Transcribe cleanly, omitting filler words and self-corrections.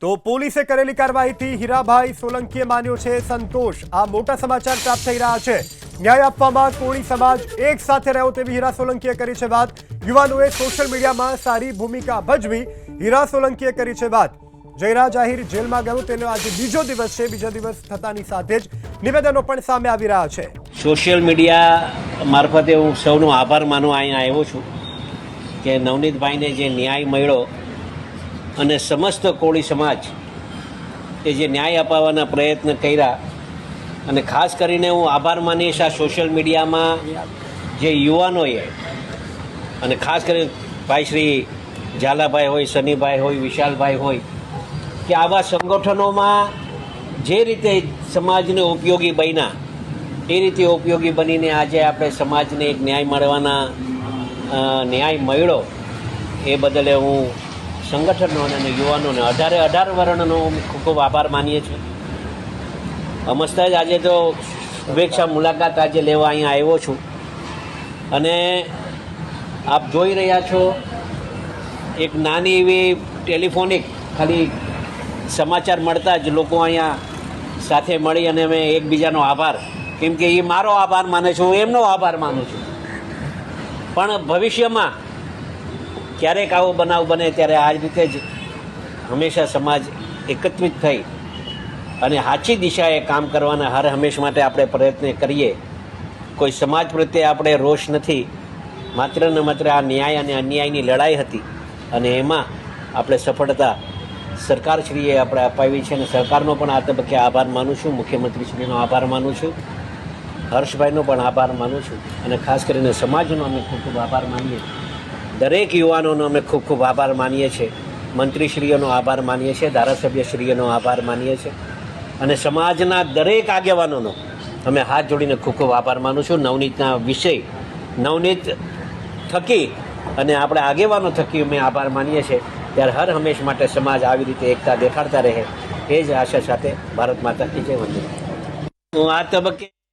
તો પોલીસે કરેલી કાર્યવાહીથી હીરાભાઈ સોલંકીએ માન્યો છે સંતોષ। આ મોટા સમાચાર પ્રાપ્ત થઈ રહ્યા છે। ન્યાય આપવામાં કોળી સમાજ એક સાથે રહ્યો તેવી હીરા સોલંકીએ કરી છે વાત। યુવાનોએ સોશિયલ મીડિયામાં સારી ભૂમિકા ભજવી હીરા સોલંકીએ કરી છે વાત। જયરાજ આહિર જેલમાં ગયો તેનો આજે બીજો દિવસ છે। બીજો દિવસ થતાની સાથે જ નિવેદનો પણ સામે આવી રહ્યા છે। સોશિયલ મીડિયા મારફતે હું સૌનો આભાર માનવા અહીંયા આવ્યો છું કે નવનીતભાઈને જે ન્યાય મળ્યો અને સમસ્ત કોળી સમાજ એ જે ન્યાય અપાવવાના પ્રયત્ન કર્યા અને ખાસ કરીને હું આભાર માનીશ આ સોશિયલ મીડિયામાં જે યુવાનોએ અને ખાસ કરીને ભાઈ શ્રી ઝાલાભાઈ હોય, સનીભાઈ હોય, વિશાલભાઈ હોય કે આવા સંગઠનોમાં જે રીતે સમાજને ઉપયોગી બન્યા એ રીતે ઉપયોગી બનીને આજે આપણે સમાજને એક ન્યાય મળ્યો એ બદલે હું સંગઠનો અને યુવાનોને 18 વર્ણનો ખૂબ ખૂબ આભાર માનીએ છીએ। અમસ્તા જ આજે તો શુભેચ્છા મુલાકાત આજે લેવા અહીંયા આવ્યો છું અને આપ જોઈ રહ્યા છો એક નાની એવી ટેલિફોનિક ખાલી સમાચાર મળતા જ લોકો અહીંયા સાથે મળી અને અમે એકબીજાનો આભાર, કેમ કે એ મારો આભાર માને છે, હું એમનો આભાર માનું છું। પણ ભવિષ્યમાં ક્યારેક આવો બનાવ બને ત્યારે આ રીતે જ હંમેશા સમાજ એકત્રિત થઈ અને સાચી દિશાએ કામ કરવાના હર હંમેશ માટે આપણે પ્રયત્ન કરીએ। કોઈ સમાજ પ્રત્યે આપણે રોષ નથી, માત્ર ને માત્ર આ ન્યાય અને અન્યાયની લડાઈ હતી અને એમાં આપણે સફળતા સરકારશ્રીએ આપણે અપાવી છે અને સરકારનો પણ આ તબક્કે આભાર માનું છું, મુખ્યમંત્રીશ્રીનો આભાર માનું છું, હર્ષભાઈનો પણ આભાર માનું છું અને ખાસ કરીને સમાજનો અમે ખૂબ ખૂબ આભાર માનીએ। દરેક યુવાનોનો અમે ખૂબ ખૂબ આભાર માનીએ છીએ, મંત્રીશ્રીઓનો આભાર માનીએ છીએ, ધારાસભ્યશ્રીઓનો આભાર માનીએ છીએ અને સમાજના દરેક આગેવાનોનો અમે હાથ જોડીને ખૂબ ખૂબ આભાર માનું છું। નવનીતના વિષય નવનીત થકી અને આપણે આગેવાનો થકી અમે આભાર માનીએ છીએ ત્યારે હર હંમેશ માટે સમાજ આવી રીતે એકતા દેખાડતા રહે એ જ આશા સાથે ભારત માતા કી જય। વંદે। હું આ તબક્કે